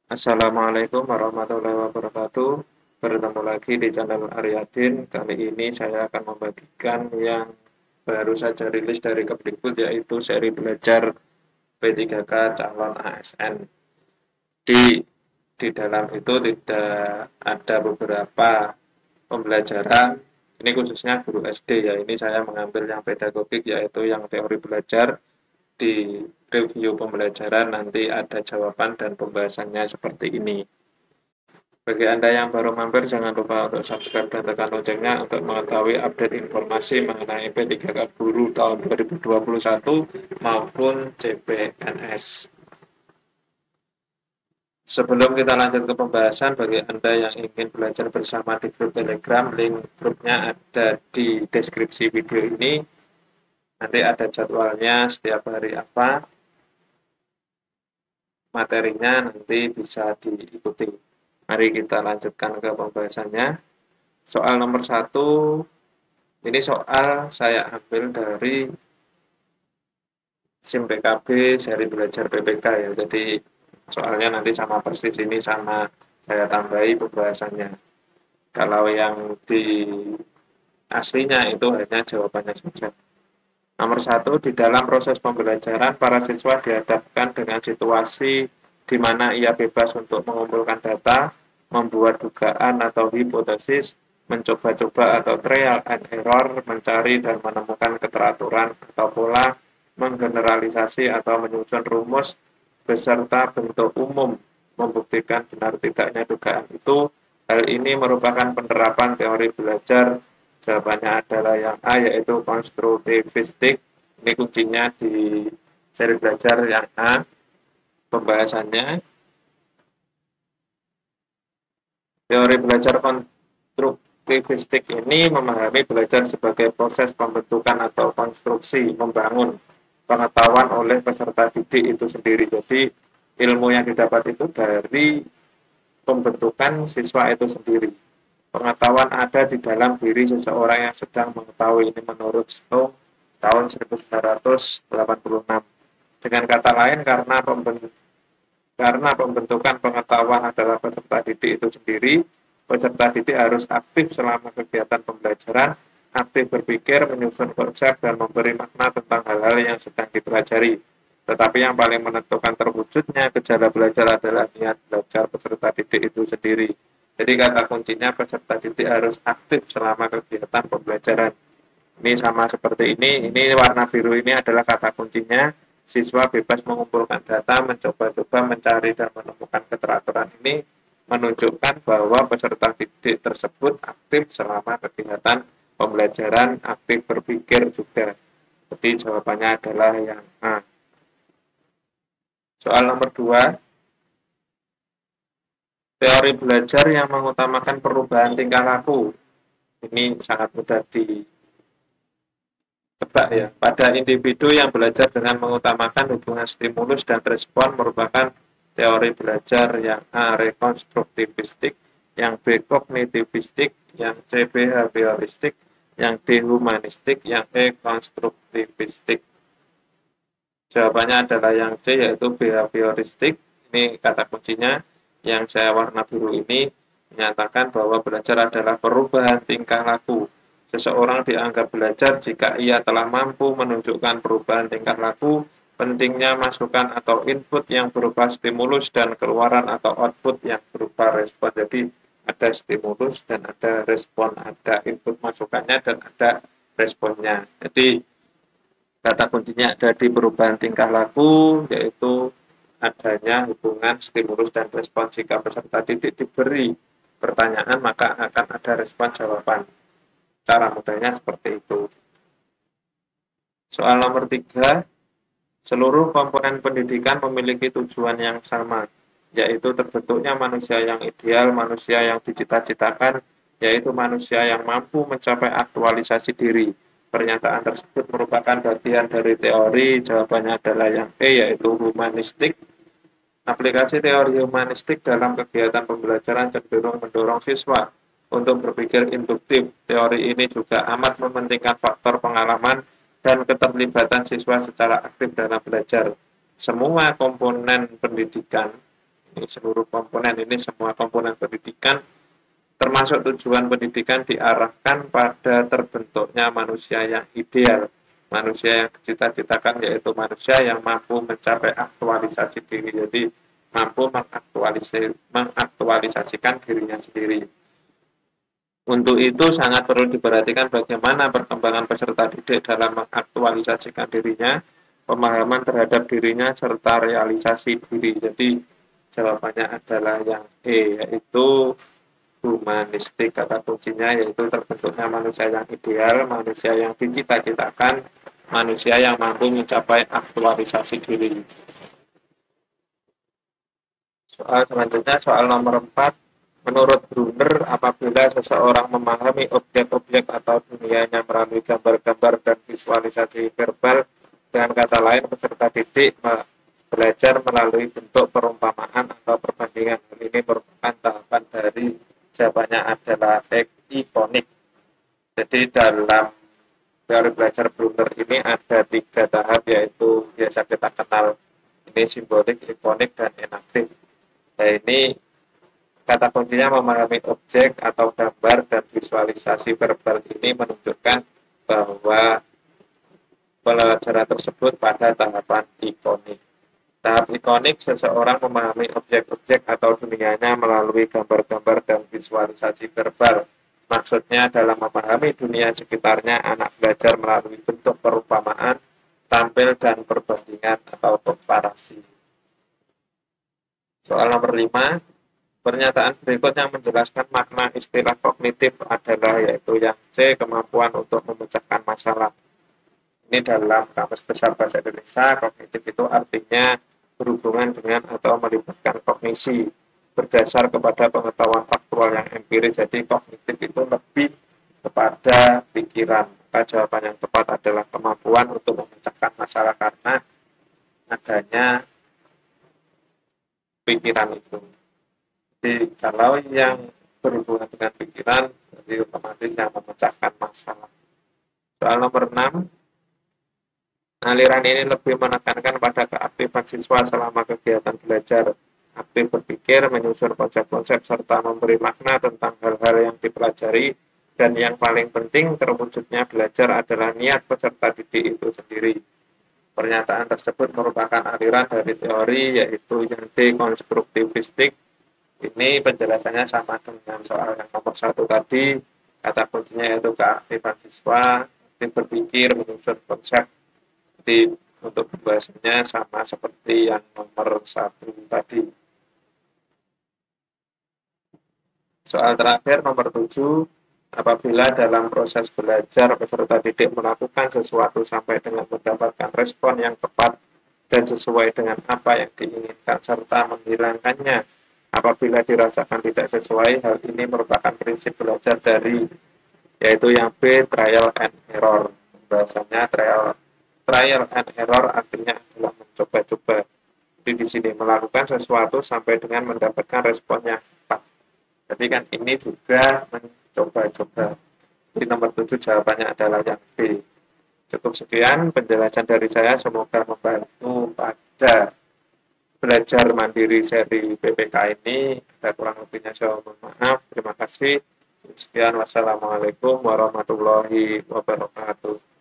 Assalamualaikum warahmatullahi wabarakatuh. Bertemu lagi di channel Aryadin. Kali ini saya akan membagikan yang baru saja rilis dari Kemdikbud, yaitu seri belajar P3K calon ASN. Di di dalam itu tidak ada beberapa pembelajaran. Ini khususnya guru SD ya. Ini saya mengambil yang pedagogik, yaitu yang teori belajar. Di review pembelajaran nanti ada jawaban dan pembahasannya seperti ini. Bagi Anda yang baru mampir, jangan lupa untuk subscribe dan tekan loncengnya untuk mengetahui update informasi mengenai P3K Guru tahun 2021 maupun CPNS. Sebelum kita lanjut ke pembahasan, bagi Anda yang ingin belajar bersama di grup Telegram, link grupnya ada di deskripsi video ini. Nanti ada jadwalnya setiap hari apa, materinya nanti bisa diikuti. Mari kita lanjutkan ke pembahasannya. Soal nomor 1, ini soal saya ambil dari SIM PKB seri belajar PPK ya. Jadi soalnya nanti sama persis ini sama saya tambahi pembahasannya. Kalau yang di aslinya itu hanya jawabannya saja. Nomor 1, di dalam proses pembelajaran, para siswa dihadapkan dengan situasi di mana ia bebas untuk mengumpulkan data, membuat dugaan atau hipotesis, mencoba-coba atau trial and error, mencari dan menemukan keteraturan atau pola, menggeneralisasi atau menyusun rumus, beserta bentuk umum, membuktikan benar tidaknya dugaan itu. Hal ini merupakan penerapan teori belajar. Jawabannya adalah yang A, yaitu konstruktivistik. Ini kuncinya di seri belajar yang A. Pembahasannya, teori belajar konstruktivistik ini memahami belajar sebagai proses pembentukan atau konstruksi, membangun pengetahuan oleh peserta didik itu sendiri. Jadi ilmu yang didapat itu dari pembentukan siswa itu sendiri. Pengetahuan ada di dalam diri seseorang yang sedang mengetahui. Ini menurut Snow tahun 1986. Dengan kata lain, karena pembentukan pengetahuan adalah peserta didik itu sendiri, peserta didik harus aktif selama kegiatan pembelajaran, aktif berpikir, menyusun konsep, dan memberi makna tentang hal-hal yang sedang dipelajari. Tetapi yang paling menentukan terwujudnya gejala belajar adalah niat belajar peserta didik itu sendiri. Jadi kata kuncinya peserta didik harus aktif selama kegiatan pembelajaran. Ini sama seperti ini warna biru ini adalah kata kuncinya. Siswa bebas mengumpulkan data, mencoba-coba mencari dan menemukan keteraturan. Ini menunjukkan bahwa peserta didik tersebut aktif selama kegiatan pembelajaran, aktif berpikir juga. Jadi jawabannya adalah yang A. Soal nomor 2, teori belajar yang mengutamakan perubahan tingkah laku. Ini sangat mudah ditebak ya. Pada individu yang belajar dengan mengutamakan hubungan stimulus dan respon merupakan teori belajar yang A, rekonstruktivistik, yang B, kognitivistik, yang C, behavioristik, yang D, humanistik, yang E, konstruktivistik. Jawabannya adalah yang C, yaitu behavioristik. Ini kata kuncinya. Yang saya warna biru ini menyatakan bahwa belajar adalah perubahan tingkah laku. Seseorang dianggap belajar jika ia telah mampu menunjukkan perubahan tingkah laku. Pentingnya masukan atau input yang berupa stimulus dan keluaran atau output yang berupa respon. Jadi ada stimulus dan ada respon, ada input masukannya dan ada responnya. Jadi kata kuncinya ada di perubahan tingkah laku, yaitu adanya hubungan stimulus dan respon. Jika peserta didik diberi pertanyaan, maka akan ada respon jawaban. Cara mudahnya seperti itu. Soal nomor 3, seluruh komponen pendidikan memiliki tujuan yang sama, yaitu terbentuknya manusia yang ideal, manusia yang dicita-citakan, yaitu manusia yang mampu mencapai aktualisasi diri. Pernyataan tersebut merupakan bagian dari teori. Jawabannya adalah yang E, yaitu humanistik. Aplikasi teori humanistik dalam kegiatan pembelajaran cenderung mendorong siswa untuk berpikir induktif. Teori ini juga amat mementingkan faktor pengalaman dan keterlibatan siswa secara aktif dalam belajar. Semua komponen pendidikan Ini seluruh komponen, ini semua komponen pendidikan, termasuk tujuan pendidikan diarahkan pada terbentuknya manusia yang ideal, manusia yang dicita-citakan, yaitu manusia yang mampu mencapai aktualisasi diri, jadi mampu mengaktualisasikan dirinya sendiri. Untuk itu sangat perlu diperhatikan bagaimana perkembangan peserta didik dalam mengaktualisasikan dirinya, pemahaman terhadap dirinya, serta realisasi diri. Jadi jawabannya adalah yang E, yaitu humanistik. Kata kuncinya yaitu terbentuknya manusia yang ideal, manusia yang dicita-citakan, manusia yang mampu mencapai aktualisasi diri. Soal selanjutnya, soal nomor 4. Menurut Brunner, apabila seseorang memahami objek-objek atau dunianya melalui gambar-gambar dan visualisasi verbal, dengan kata lain, peserta didik belajar melalui bentuk perumpamaan atau perbandingan. Hal ini merupakan tahapan dari jawabannya adalah ikonik. Jadi dalam teori belajar Brunner ini ada 3 tahap, yaitu biasa kita kenal ini simbolik, ikonik, dan enaktif. Nah, ini kata kuncinya memahami objek atau gambar dan visualisasi verbal ini menunjukkan bahwa pelajaran tersebut pada tahapan ikonik. Tahap ikonik, seseorang memahami objek-objek atau dunianya melalui gambar-gambar dan visualisasi verbal. Maksudnya dalam memahami dunia sekitarnya, anak belajar melalui bentuk perumpamaan, tampil, dan perbandingan atau komparasi. Soal nomor 5. Pernyataan berikut yang menjelaskan makna istilah kognitif adalah, yaitu yang C, kemampuan untuk memecahkan masalah. Ini dalam Kamus Besar Bahasa Indonesia, kognitif itu artinya berhubungan dengan atau melibatkan kognisi, berdasar kepada pengetahuan faktual yang empiris. Jadi kognitif itu lebih kepada pikiran. Maka jawaban yang tepat adalah kemampuan untuk memecahkan masalah karena adanya pikiran itu. Jadi kalau yang berhubungan dengan pikiran, jadi otomatis yang memecahkan masalah. Soal nomor 6. Aliran ini lebih menekankan pada keaktifan siswa selama kegiatan belajar, aktif berpikir, menyusun konsep-konsep, serta memberi makna tentang hal-hal yang dipelajari, dan yang paling penting terwujudnya belajar adalah niat peserta didik itu sendiri. Pernyataan tersebut merupakan aliran dari teori, yaitu yang dekonstruktivistik. Ini penjelasannya sama dengan soal yang nomor 1 tadi. Kata kuncinya yaitu keaktifan siswa, aktif berpikir, menyusun konsep. Jadi untuk pembahasannya sama seperti yang nomor 1 tadi. Soal terakhir nomor 7. Apabila dalam proses belajar peserta didik melakukan sesuatu sampai dengan mendapatkan respon yang tepat dan sesuai dengan apa yang diinginkan serta menghilangkannya apabila dirasakan tidak sesuai, hal ini merupakan prinsip belajar dari, yaitu yang B, trial and error. Bahasanya trial and error artinya adalah mencoba-coba. Jadi di sini melakukan sesuatu sampai dengan mendapatkan respon yang tepat. Jadi kan ini juga mencoba-coba. Jadi nomor 7 jawabannya adalah yang B. Cukup sekian penjelasan dari saya, semoga membantu pada belajar mandiri seri PPK ini. Ada kurang lebihnya saya mohon maaf. Terima kasih. Sekian, wassalamualaikum warahmatullahi wabarakatuh.